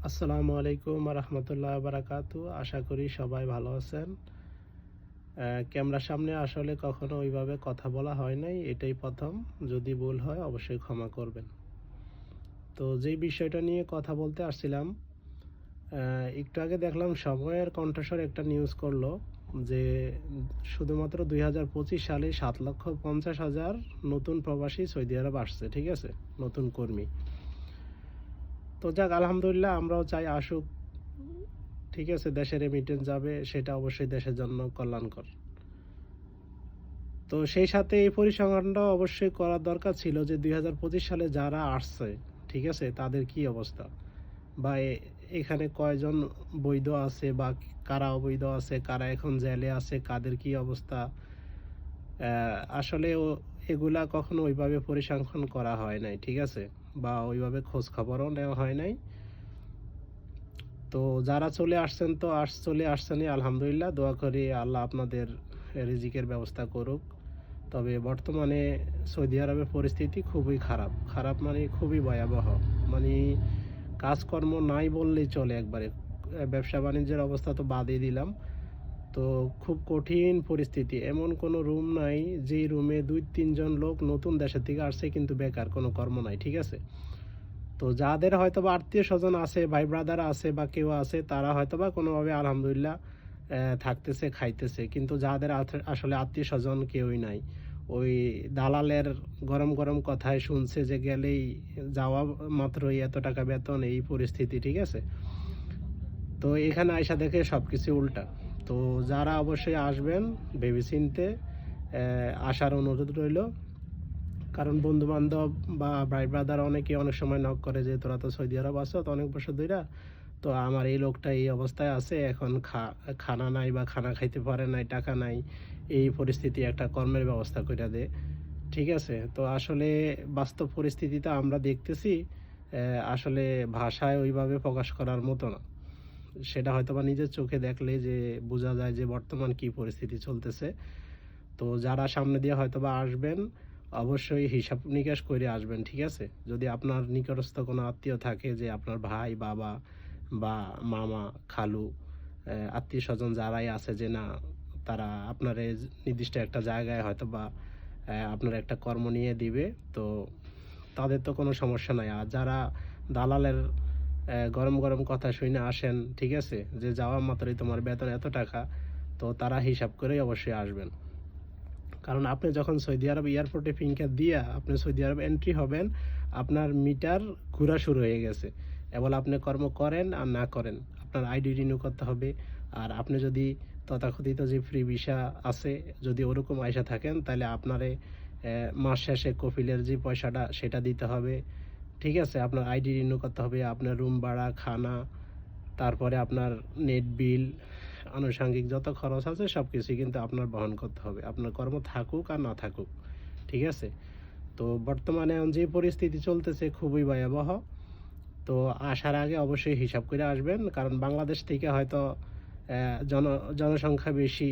আসসালামু আলাইকুম রহমতুল্লাহ বারাকাতু। আশা করি সবাই ভালো আছেন। ক্যামেরার সামনে আসলে কখনো ওইভাবে কথা বলা হয় নাই, এটাই প্রথম। যদি ভুল হয় অবশ্যই ক্ষমা করবেন। তো যেই বিষয়টা নিয়ে কথা বলতে আসছিলাম, একটু আগে দেখলাম সময়ের কণ্ঠস্বর একটা নিউজ করলো যে শুধুমাত্র 2025 সালে 7,50,000 নতুন প্রবাসী সৌদি আরব আসছে, ঠিক আছে, নতুন কর্মী। তো যাক, আলহামদুলিল্লাহ, আমরাও চাই আসুক, ঠিক আছে। দেশের রেমিটেন্স যাবে, সেটা অবশ্যই দেশের জন্য কল্যাণকর। তো সেই সাথে এই পরিসংখ্যানটা অবশ্যই করার দরকার ছিল যে 2025 সালে যারা আসছে, ঠিক আছে, তাদের কি অবস্থা, বা এখানে কয়জন বৈধ আছে, বা কারা অবৈধ আছে, কারা এখন জেলে আছে, কাদের কি অবস্থা। আসলে এগুলা কখনো ওইভাবে পরিসংখ্যান করা হয় নাই, ঠিক আছে, বা ওইভাবে খোঁজ খবরও নেওয়া হয় নাই। তো যারা চলে আসছেন তো চলে আসছেনই, আলহামদুলিল্লাহ। দোয়া করি আল্লাহ আপনাদের রিজিকের ব্যবস্থা করুক। তবে বর্তমানে সৌদি আরবের পরিস্থিতি খুবই খারাপ, খারাপ মানে খুবই ভয়াবহ। মানে কাজকর্ম নাই বললেই চলে একবারে। ব্যবসা বাণিজ্যের অবস্থা তো বাদই দিলাম। তো খুব কঠিন পরিস্থিতি। এমন কোনো রুম নাই যেই রুমে 2-3 জন লোক নতুন দেশের থেকে আসছে কিন্তু বেকার, কোনো কর্ম নাই, ঠিক আছে। তো যাদের হয়তোবা আত্মীয় স্বজন আছে, ভাই ব্রাদার আছে, বা কেউ আছে, তারা হয়তোবা কোনোভাবে আলহামদুলিল্লাহ থাকতেছে, খাইতেছে। কিন্তু যাদের আসলে আত্মীয় স্বজন কেউই নাই, ওই দালালের গরম গরম কথায় শুনছে যে গেলেই যাওয়া মাত্রই এত টাকা বেতন, এই পরিস্থিতি, ঠিক আছে। তো এখানে আয়সা দেখে সব কিছু উল্টা। তো যারা অবশ্যই আসবেন ভেবেচিন্তে আসার অনুরোধ রইল। কারণ বন্ধু বান্ধব বা ভাই ব্রাদার অনেকে অনেক সময় নক করে যে তোরা তো সৌদি আরব আছো তো অনেক বছর ধইরা, তো আমার এই লোকটা এই অবস্থায় আছে, এখন খানা নাই, বা খানা খাইতে পারে নাই, টাকা নাই, এই পরিস্থিতি, একটা কর্মের ব্যবস্থা কইরা দে, ঠিক আছে। তো আসলে বাস্তব পরিস্থিতিটা আমরা দেখতেছি, আসলে ভাষায় ওইভাবে প্রকাশ করার মতো না। সেটা হয়তোবা নিজের চোখে দেখলে যে বোঝা যায় যে বর্তমান কি পরিস্থিতি চলতেছে। তো যারা সামনে দিয়ে হয়তোবা আসবেন, অবশ্যই হিসাব নিকাশ করে আসবেন, ঠিক আছে। যদি আপনার নিকটস্থ কোনো আত্মীয় থাকে, যে আপনার ভাই, বাবা, বা মামা, খালু, আত্মীয় স্বজন যারাই আছে, যে না, তারা আপনার নির্দিষ্ট একটা জায়গায় হয়তোবা আপনার একটা কর্ম নিয়ে দিবে, তো তাদের তো কোনো সমস্যা নাই। আর যারা দালালের গরম গরম কথা শুনে আসেন, ঠিক আছে, যে যাওয়া মাত্রই তোমার বেতন এত টাকা, তো তারা হিসাব করেই অবশ্যই আসবেন। কারণ আপনি যখন সৌদি আরব এয়ারপোর্টে ফিঙ্গার দিয়া আপনি সৌদি আরব এন্ট্রি হবেন, আপনার মিটার ঘোরা শুরু হয়ে গেছে। এবার আপনি কর্ম করেন আর না করেন, আপনার আইডি রিনিউ করতে হবে। আর আপনি যদি তথাকথিত যে ফ্রি ভিসা আছে, যদি ওরকম আয়সা থাকেন, তাহলে আপনারে মাস শেষে কফিলের যে পয়সাটা সেটা দিতে হবে, ঠিক আছে। আপনার আইডি রিনিউ করতে হবে, আপনার রুম ভাড়া, খানা, তারপরে আপনার নেট বিল, আনুষঙ্গিক যত খরচ আছে সব কিছুই কিন্তু আপনার বহন করতে হবে, আপনার কর্ম থাকুক আর না থাকুক, ঠিক আছে। তো বর্তমানে যে পরিস্থিতি চলতেছে খুবই ভয়াবহ। তো আসার আগে অবশ্যই হিসাব করে আসবেন, কারণ বাংলাদেশ থেকে হয়তো জনসংখ্যা বেশি,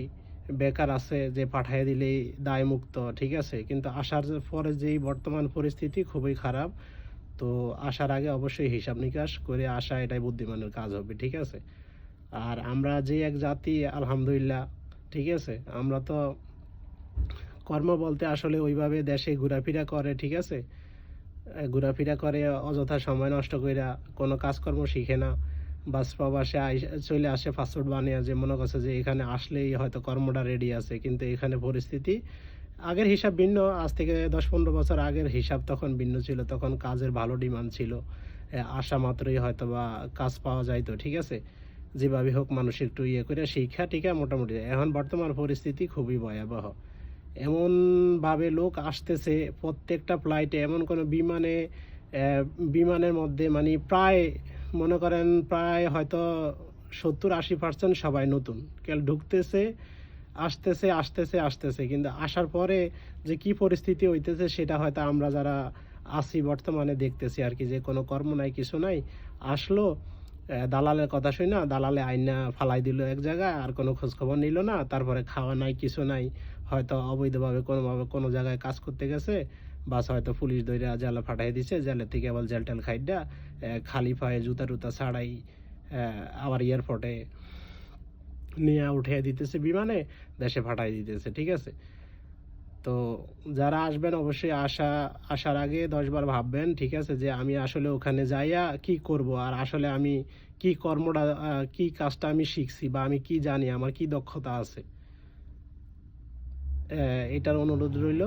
বেকার আছে, যে পাঠিয়ে দিলেই দায়মুক্ত, ঠিক আছে। কিন্তু আসার পরে যেই বর্তমান পরিস্থিতি খুবই খারাপ। তো আসার আগে অবশ্যই হিসাব নিকাশ করে আসা, এটাই বুদ্ধিমানের কাজ হবে, ঠিক আছে। আর আমরা যে এক জাতি, আলহামদুলিল্লাহ, ঠিক আছে, আমরা তো কর্ম বলতে আসলে ওইভাবে দেশে ঘোরাফেরা করে, ঠিক আছে, ঘোরাফেরা করে অযথা সময় নষ্ট কইরা কোনো কাজকর্ম শিখে না, বাস প্রবাসে চলে আসে পাসপোর্ট বানিয়ে, যে মনে করছে যে এখানে আসলেই হয়তো কর্মটা রেডি আছে। কিন্তু এখানে পরিস্থিতি আগের হিসাব ভিন্ন, আজ থেকে 10-15 বছর আগের হিসাব তখন ভিন্ন ছিল, তখন কাজের ভালো ডিমান্ড ছিল, আসা মাত্রই হয়তো বা কাজ পাওয়া যাইতো, ঠিক আছে। যেভাবে হোক মানুষ একটু ইয়ে করে শিক্ষা টিকা মোটামুটি। এখন বর্তমান পরিস্থিতি খুবই ভয়াবহ। এমনভাবে লোক আসতেছে প্রত্যেকটা ফ্লাইটে, এমন কোনো বিমানে, বিমানের মধ্যে মানে প্রায় মনে করেন প্রায় হয়তো 70-80% সবাই নতুন কেউ ঢুকতেছে, আসতেছে আসতেছে আসতেছে, কিন্তু আসার পরে যে কি পরিস্থিতি হইতেছে সেটা হয়তো আমরা যারা আছি বর্তমানে দেখতেছি আর কি, যে কোনো কর্ম নাই, কিছু নাই, আসলো, দালালের কথা শুই না, দালালে আইনা ফালাই দিল এক জায়গায়, আর কোনো খোঁজ খবর নিল না, তারপরে খাওয়া নাই, কিছু নাই, হয়তো অবৈধভাবে কোনোভাবে কোনো জায়গায় কাজ করতে গেছে, বাস হয়তো পুলিশ ধইরা জেলে পাঠায় দিছে, জেলের থেকে আবার জেল টেল খাইডা খালি পায়ে জুতা টুতা ছাড়াই আবার এয়ারপোর্টে নিয়ে উঠিয়ে দিতেছে, বিমানে দেশে পাঠায় দিতেছে। ঠিক আছে, তো যারা আসবেন অবশ্যই আসার আগে 10 বার ভাববেন। ঠিক আছে, যে আমি আসলে ওখানে যাইয়া কি করব, আর আসলে আমি কি কর্মটা কি কাজটা আমি শিখছি, বা আমি কি জানি, আমার কি দক্ষতা আছে। এটার অনুরোধ রইল।